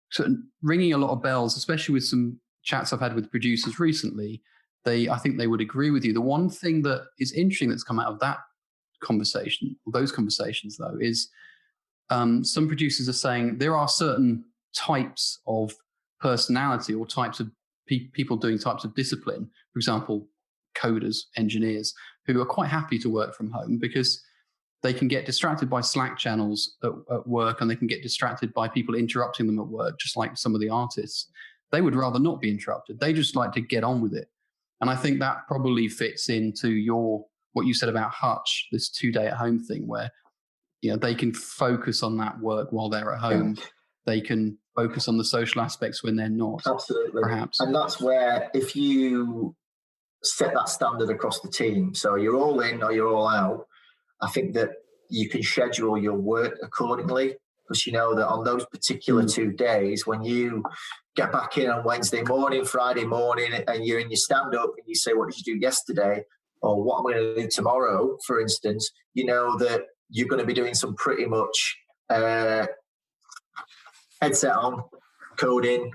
Speaker 1: sort of ringing a lot of bells, especially with some chats I've had with producers recently. I think they would agree with you. The one thing that is interesting that's come out of that conversation, or those conversations though, is some producers are saying there are certain types of personality or types of people doing types of discipline, for example, coders, engineers, who are quite happy to work from home because they can get distracted by Slack channels at work, and they can get distracted by people interrupting them at work, just like some of the artists. They would rather not be interrupted. They just like to get on with it. And I think that probably fits into what you said about Hutch, this 2-day at home thing, where they can focus on that work while they're at home. Yeah. They can focus on the social aspects when they're not.
Speaker 2: Absolutely.
Speaker 1: Perhaps.
Speaker 2: And that's where, if you set that standard across the team, so you're all in or you're all out, I think that you can schedule your work accordingly, because you know that on those particular 2 days, when you get back in on Wednesday morning, Friday morning, and you're in your stand-up and you say, what did you do yesterday? Or what am I going to do tomorrow, for instance, you know that you're going to be doing some pretty much headset on, coding,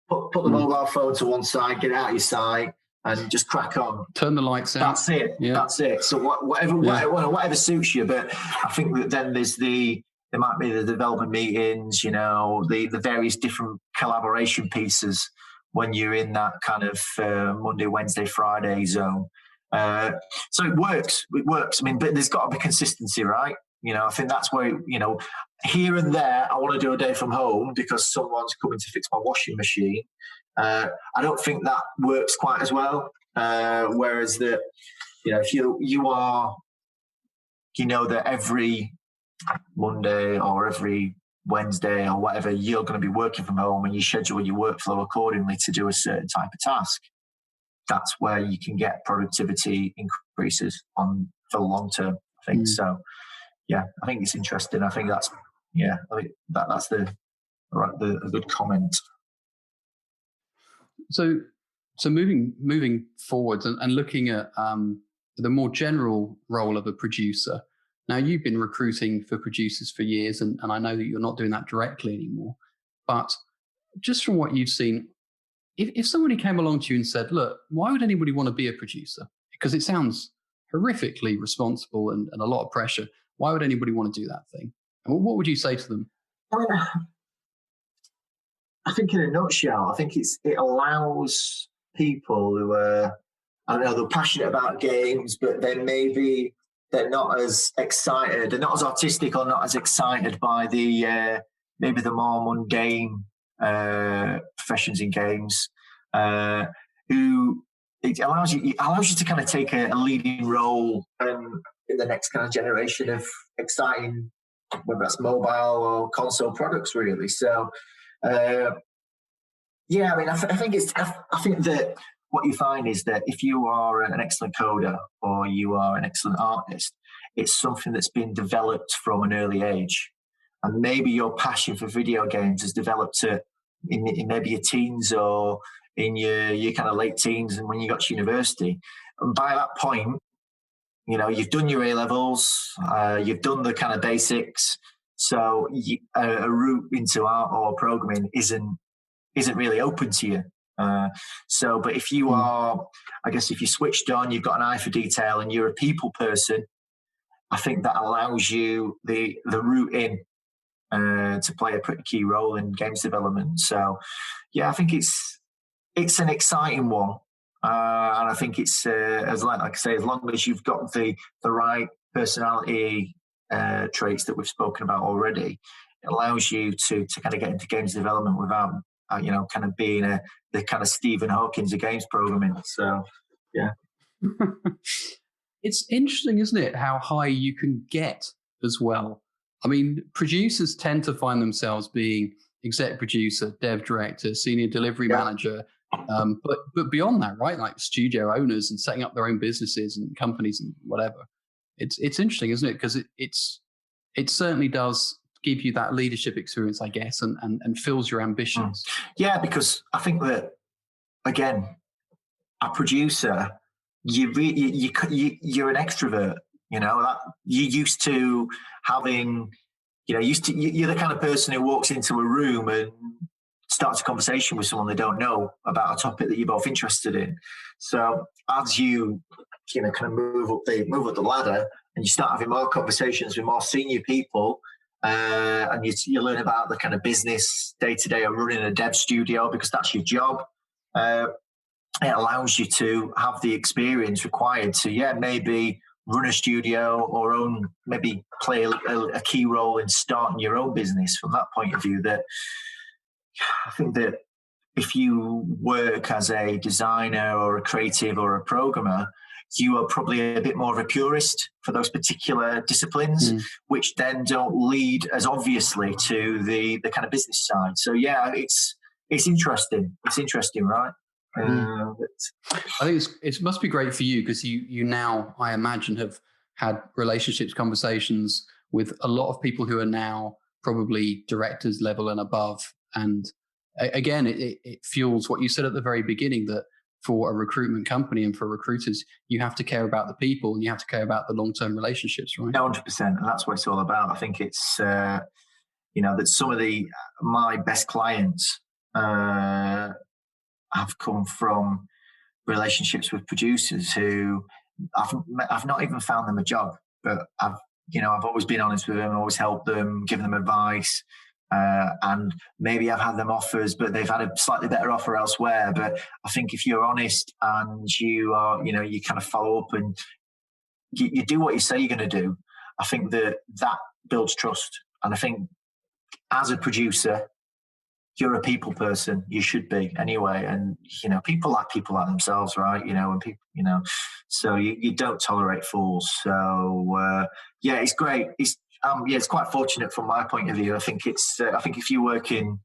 Speaker 2: put the mobile phone to one side, get out of your sight, and just crack on.
Speaker 1: Turn the lights out.
Speaker 2: That's it. Yeah. That's it. So whatever suits you. But I think that then there might be the development meetings, the various different collaboration pieces when you're in that kind of Monday, Wednesday, Friday zone. So it works. It works. I mean, but there's got to be consistency, right? I think that's where, here and there, I want to do a day from home because someone's coming to fix my washing machine. I don't think that works quite as well. Whereas that, if you are, that every Monday or every Wednesday or whatever, you're going to be working from home and you schedule your workflow accordingly to do a certain type of task. That's where you can get productivity increases for the long term, I think. So, yeah, I think it's interesting. I think that's a good comment.
Speaker 1: So moving forward and looking at the more general role of a producer. Now, you've been recruiting for producers for years, and I know that you're not doing that directly anymore. But just from what you've seen, if somebody came along to you and said, look, why would anybody want to be a producer? Because it sounds horrifically responsible and a lot of pressure. Why would anybody want to do that thing? And what would you say to them?
Speaker 2: I think in a nutshell, I think it allows people who are, I don't know, they're passionate about games, but then maybe they're not as excited, they're not as artistic or not as excited by the maybe the more mundane professions in games. Who it allows you to kind of take a leading role in the next kind of generation of exciting, whether that's mobile or console products, really. So. Yeah, I mean, I think that what you find is that if you are an excellent coder or you are an excellent artist, it's something that's been developed from an early age, and maybe your passion for video games has developed in maybe your teens or in your kind of late teens, and when you got to university, and by that point, you know, you've done your A levels, you've done the kind of basics. So a route into art or programming isn't really open to you. But if you are, I guess, if you're switched on, you've got an eye for detail, and you're a people person, I think that allows you the route in to play a pretty key role in games development. So, yeah, I think it's an exciting one, and I think it's like I say, as long as you've got the right personality traits that we've spoken about already, it allows you to kind of get into games development without kind of being the kind of Stephen Hawkins of games programming. So yeah.
Speaker 1: It's interesting, isn't it, how high you can get as well. I mean, producers tend to find themselves being exec producer, dev director, senior delivery manager, but beyond that, right, like studio owners and setting up their own businesses and companies and whatever. It's interesting, isn't it? Because it certainly does give you that leadership experience, I guess, and fills your ambitions.
Speaker 2: Yeah, because I think that, again, a producer, you're an extrovert. You know, that you're used to having, you're the kind of person who walks into a room and starts a conversation with someone they don't know about a topic that you're both interested in. So as you kind of move up the ladder, and you start having more conversations with more senior people, and you learn about the kind of business day-to-day of running a dev studio, because that's your job. It allows you to have the experience required to, maybe run a studio or maybe play a key role in starting your own business from that point of view. That I think that if you work as a designer or a creative or a programmer, you are probably a bit more of a purist for those particular disciplines, which then don't lead as obviously to the kind of business side. So yeah, it's interesting. It's interesting, right?
Speaker 1: I think it must be great for you, because you now, I imagine, have had relationships, conversations with a lot of people who are now probably directors level and above. And again, it fuels what you said at the very beginning, that for a recruitment company and for recruiters, you have to care about the people and you have to care about the long-term relationships, right?
Speaker 2: 100%. And that's what it's all about. I think it's, that some of my best clients have come from relationships with producers who I've not even found them a job, but I've always been honest with them, always helped them, given them advice. And maybe I've had them offers, but they've had a slightly better offer elsewhere. But I think if you're honest and you are, you kind of follow up and you do what you say you're going to do, I think that builds trust. And I think as a producer, you're a people person. You should be anyway. And, people like themselves, right? And people, so you don't tolerate fools. So, it's great. It's quite fortunate from my point of view. I think I think if you work in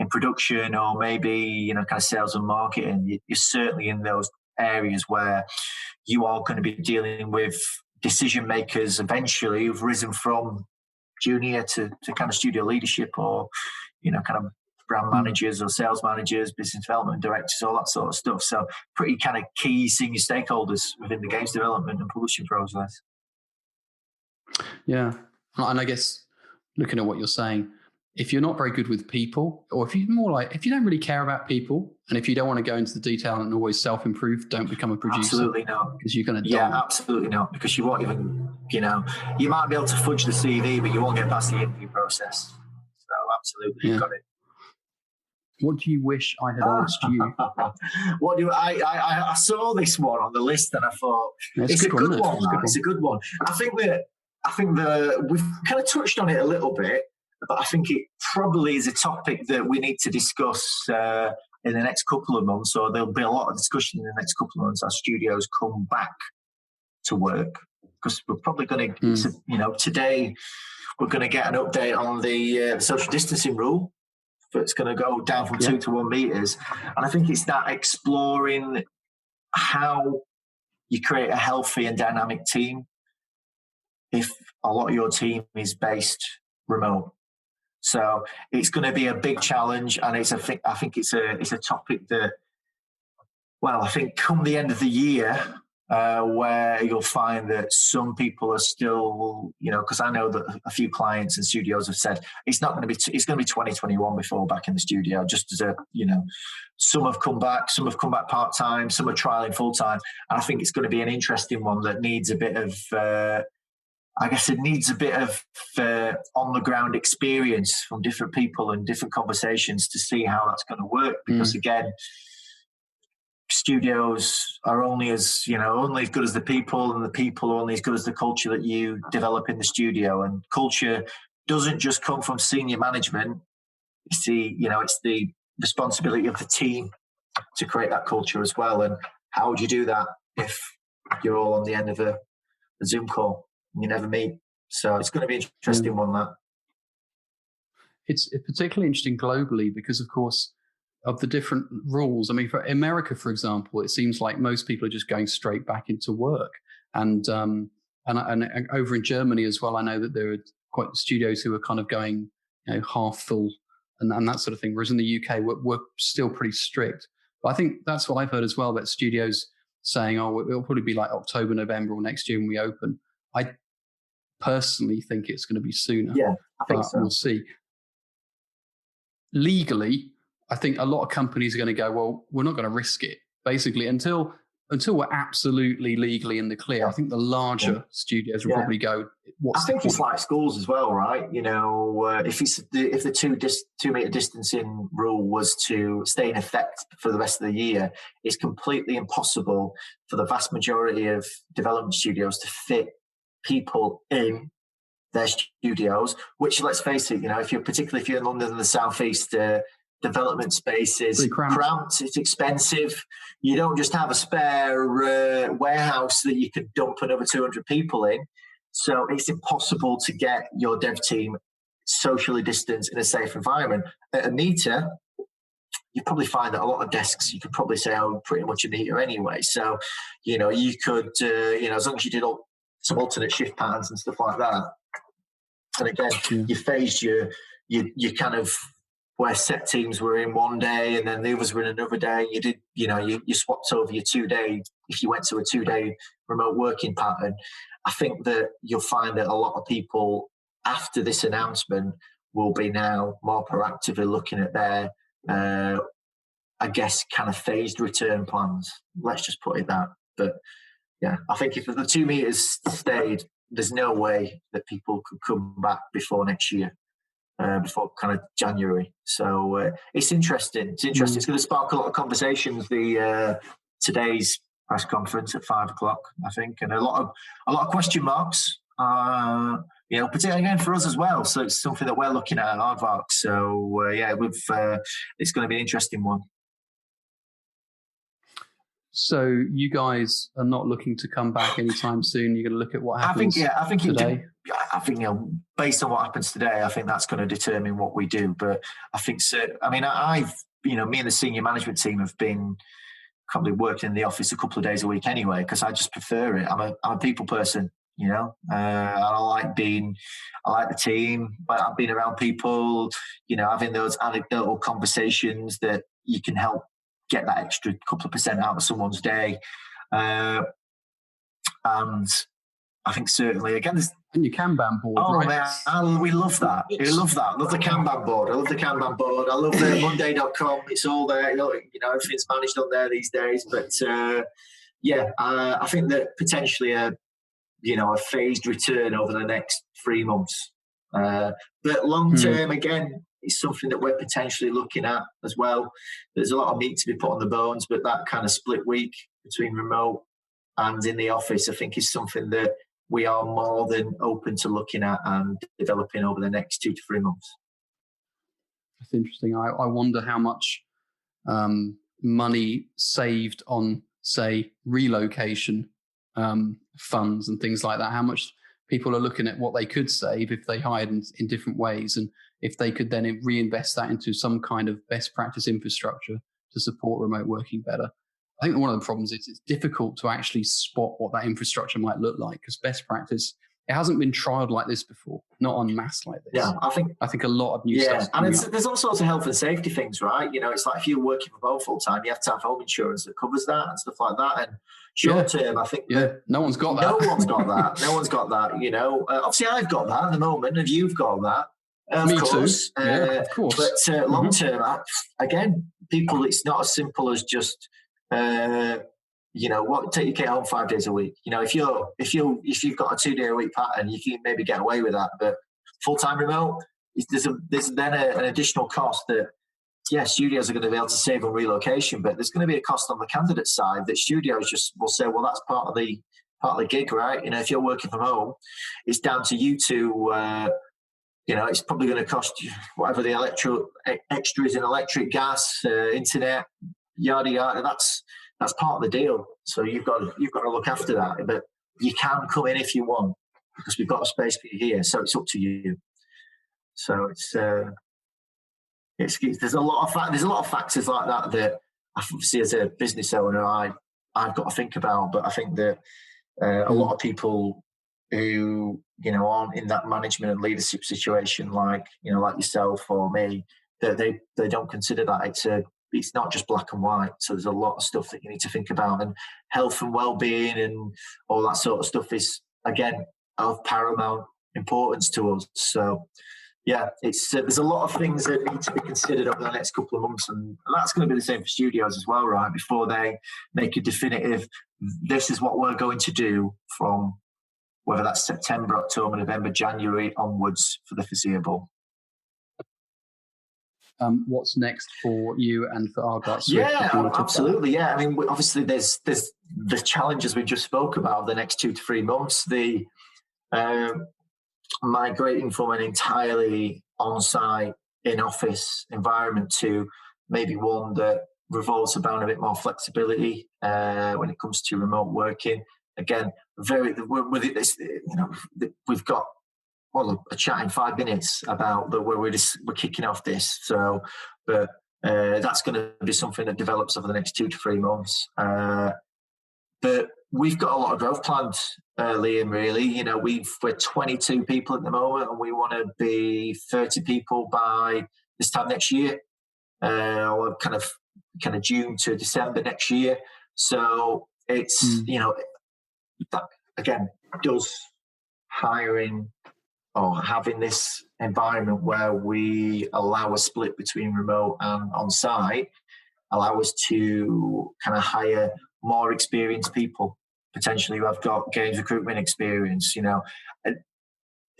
Speaker 2: production or maybe, kind of sales and marketing, you're certainly in those areas where you are going to be dealing with decision makers eventually who've risen from junior to kind of studio leadership or, kind of brand managers or sales managers, business development directors, all that sort of stuff. So pretty kind of key senior stakeholders within the games development and publishing process.
Speaker 1: Yeah. And I guess looking at what you're saying, if you're not very good with people, or if you don't really care about people, and if you don't want to go into the detail and always self-improve, don't become a producer.
Speaker 2: Absolutely not.
Speaker 1: Because you're going to
Speaker 2: die.
Speaker 1: Yeah,
Speaker 2: absolutely not. Because you won't even, you might be able to fudge the CV, but you won't get past the interview process. So absolutely, you've got it.
Speaker 1: What do you wish I had asked you?
Speaker 2: I saw this one on the list and I thought it's a good one. It's a good one. I think we've kind of touched on it a little bit, but I think it probably is a topic that we need to discuss in the next couple of months, or there'll be a lot of discussion in the next couple of months as studios come back to work, because we're probably going to, today we're going to get an update on the social distancing rule. It's going to go down from 2 to 1 meters. And I think it's that exploring how you create a healthy and dynamic team if a lot of your team is based remote. So it's going to be a big challenge, and I think it's a topic that, well, I think come the end of the year, where you'll find that some people are still, because I know that a few clients and studios have said it's going to be 2021 before we're back in the studio. Just as some have come back part time, some are trialing full time, and I think it's going to be an interesting one that needs a bit of, on the ground experience from different people and different conversations to see how that's going to work. Because again, studios are only as good as the people, and the people are only as good as the culture that you develop in the studio. And culture doesn't just come from senior management. It's the responsibility of the team to create that culture as well. And how would you do that if you're all on the end of a Zoom call and you never meet? So it's going to be an interesting one, that.
Speaker 1: It's particularly interesting globally because, of course, of the different rules. I mean, for America, for example, it seems like most people are just going straight back into work. And over in Germany as well, I know that there are quite studios who are kind of going, half full and that sort of thing. Whereas in the UK, we're still pretty strict. But I think that's what I've heard as well, about studios saying, oh, it'll probably be like October, November or next year when we open. I personally think it's going to be sooner.
Speaker 2: Yeah, I think so.
Speaker 1: We'll see. Legally, I think a lot of companies are going to go, well, we're not going to risk it, basically, until we're absolutely legally in the clear.
Speaker 2: Yeah.
Speaker 1: I think the larger studios will probably go,
Speaker 2: I think it's like schools as well, right? If the 2 meter distancing rule was to stay in effect for the rest of the year, it's completely impossible for the vast majority of development studios to fit people in their studios, which, let's face it, particularly if you're in London and the Southeast, development space is cramped, it's expensive. You don't just have a spare warehouse that you could dump another 200 people in. So it's impossible to get your dev team socially distanced in a safe environment. At a meter, you probably find that a lot of desks, you could probably say, oh, pretty much a meter anyway. So, you could, as long as you did some alternate shift patterns and stuff like that. And again, you phased your kind of, where set teams were in one day and then the others were in another day. You did, you swapped over your 2 day, if you went to a 2 day remote working pattern. I think that you'll find that a lot of people after this announcement will be now more proactively looking at their, kind of phased return plans. Let's just put it that. But yeah, I think if the 2 meters stayed, there's no way that people could come back before next year. Before kind of January. So it's interesting. It's interesting. It's going to spark a lot of conversations. Today's press conference at 5:00, I think, and a lot of question marks. Particularly again for us as well. So it's something that we're looking at Aardvark. So it's going to be an interesting one. So
Speaker 1: you guys are not looking to come back anytime soon. You're going to look at what happens.
Speaker 2: I think
Speaker 1: today.
Speaker 2: I think based on what happens today, I think that's going to determine what we do. But I think so. I mean, me and the senior management team have been probably working in the office a couple of days a week anyway, because I just prefer it. I'm a people person. I like the team, but I've been around people, having those anecdotal conversations that you can help get that extra couple of % out of someone's day. And I think certainly, again,
Speaker 1: and your Kanban board.
Speaker 2: Oh,
Speaker 1: right?
Speaker 2: man, we love that. We love that. I love the Kanban board. I love the Monday.com. It's all there. Everything's managed on there these days. But I think that potentially a phased return over the next 3 months. But long term, again, is something that we're potentially looking at as well. There's a lot of meat to be put on the bones, but that kind of split week between remote and in the office, I think, is something that we are more than open to looking at and developing over the next 2 to 3 months.
Speaker 1: That's interesting. I wonder how much money saved on, say, relocation funds and things like that, how much people are looking at what they could save if they hired in different ways, and if they could then reinvest that into some kind of best practice infrastructure to support remote working better. I think one of the problems is it's difficult to actually spot what that infrastructure might look like, because best practice, it hasn't been trialed like this before, not en masse like this.
Speaker 2: Yeah, I think a
Speaker 1: lot of new stuff.
Speaker 2: And there's all sorts of health and safety things, right? It's like if you're working from home full time, you have to have home insurance that covers that and stuff like that. And short term, I think
Speaker 1: no one's got that.
Speaker 2: No one's got that. Obviously, I've got that at the moment, and you've got that.
Speaker 1: Me course. Too. Of course.
Speaker 2: But long term, again, people, it's not as simple as just. Take your kid home 5 days a week. If you've got a 2 day a week pattern, you can maybe get away with that. But full time remote, there's then an additional cost that, studios are going to be able to save on relocation, but there's going to be a cost on the candidate side that studios just will say, well, that's part of the gig, right? If you're working from home, it's down to you to. It's probably going to cost you whatever the extras in electric, gas, internet, yada yada. That's part of the deal. So you've got to look after that. But you can come in if you want, because we've got a space for you here. So it's up to you. So there's a lot of factors like that obviously as a business owner I've got to think about. But I think that a lot of people who aren't in that management and leadership situation like yourself or me, that they don't consider that it's not just black and white. So there's a lot of stuff that you need to think about, and health and well-being and all that sort of stuff is, again, of paramount importance to us. So there's a lot of things that need to be considered over the next couple of months, and that's going to be the same for studios as well, right? Before they make a definitive, this is what we're going to do from whether that's September, October, November, January onwards for the foreseeable.
Speaker 1: What's next for you and for Aardwark Swift?
Speaker 2: Yeah, absolutely. Yeah, I mean, obviously, there's the challenges we just spoke about the next 2 to 3 months. The migrating from an entirely on-site, in-office environment to maybe one that revolves around a bit more flexibility when it comes to remote working. Again, we've got a chat in 5 minutes about we're kicking off this. So, but that's going to be something that develops over the next 2 to 3 months. But we've got a lot of growth planned, Liam. Really, we're 22 people at the moment, and we want to be 30 people by this time next year, or kind of June to December next year. So it's that again does hiring or having this environment where we allow a split between remote and on-site, allow us to kind of hire more experienced people, potentially who have got games recruitment experience.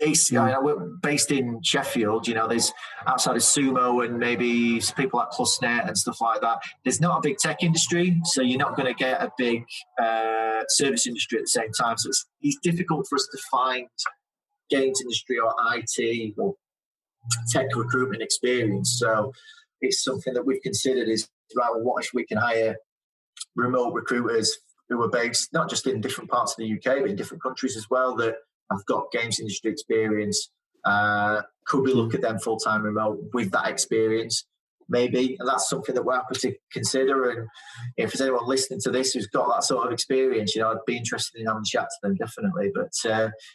Speaker 2: We're based in Sheffield. There's outside of Sumo and maybe people like PlusNet and stuff like that. There's not a big tech industry, so you're not going to get a big service industry at the same time. So it's difficult for us to find games industry or IT or tech recruitment experience. So it's something that we've considered is, right, well, what if we can hire remote recruiters who are based not just in different parts of the UK, but in different countries as well, that have got games industry experience. Could we look at them full-time remote with that experience? maybe, and that's something that we're happy to consider. And if there's anyone listening to this who's got that sort of experience, I'd be interested in having a chat to them, definitely. But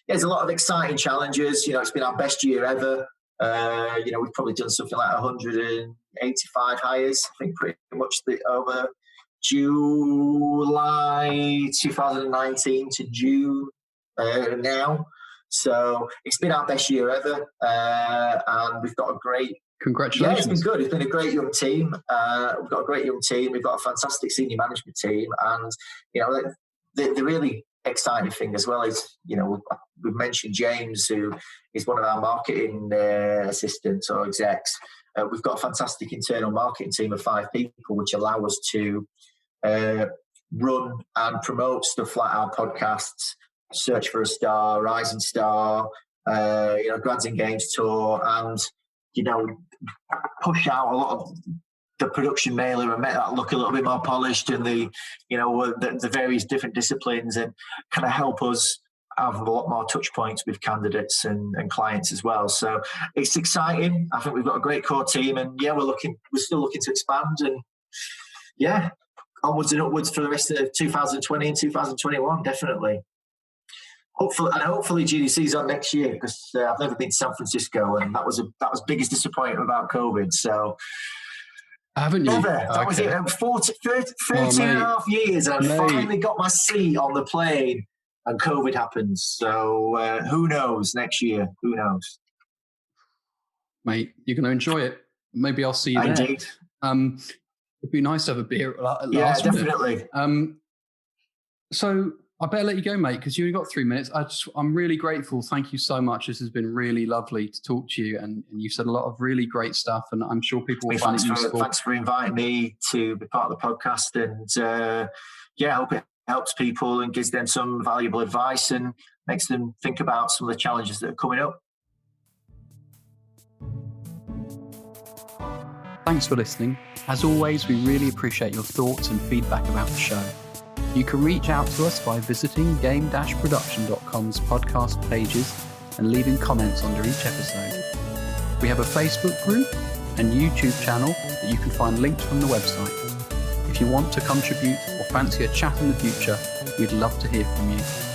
Speaker 2: there's a lot of exciting challenges. It's been our best year ever. We've probably done something like 185 hires, I think, pretty much over July 2019 to June now. So it's been our best year ever, and we've got a great...
Speaker 1: Congratulations.
Speaker 2: Yeah, it's been good. It's been a great young team. We've got a great young team. We've got a fantastic senior management team. And, the really exciting thing as well is, we've mentioned James, who is one of our marketing assistants or execs. We've got a fantastic internal marketing team of 5 people, which allow us to run and promote stuff like our podcasts, Search for a Star, Rising Star, Grads in Games Tour, and push out a lot of the production mailer and make that look a little bit more polished, and the various different disciplines, and kind of help us have a lot more touch points with candidates and clients as well. So it's exciting. I think we've got a great core team, and we're still looking to expand, and onwards and upwards for the rest of 2020 and 2021, definitely. Hopefully GDC's on next year, because I've never been to San Francisco, and that was biggest disappointment about COVID. So
Speaker 1: haven't you?
Speaker 2: Never. That was it. 13 and a half years, and I finally got my seat on the plane, and COVID happens. So who knows next year? Who knows?
Speaker 1: Mate, you're going to enjoy it. Maybe I'll see you there.
Speaker 2: Indeed.
Speaker 1: It'd be nice to have a beer at last minute.
Speaker 2: Definitely.
Speaker 1: So I better let you go, mate, because you only got 3 minutes. I'm really grateful. Thank you so much. This has been really lovely to talk to you, and you've said a lot of really great stuff, and I'm sure people will find it useful.
Speaker 2: Thanks for inviting me to be part of the podcast, and I hope it helps people and gives them some valuable advice and makes them think about some of the challenges that are coming up.
Speaker 1: Thanks for listening. As always, we really appreciate your thoughts and feedback about the show. You can reach out to us by visiting game-production.com's podcast pages and leaving comments under each episode. We have a Facebook group and YouTube channel that you can find linked from the website. If you want to contribute or fancy a chat in the future, we'd love to hear from you.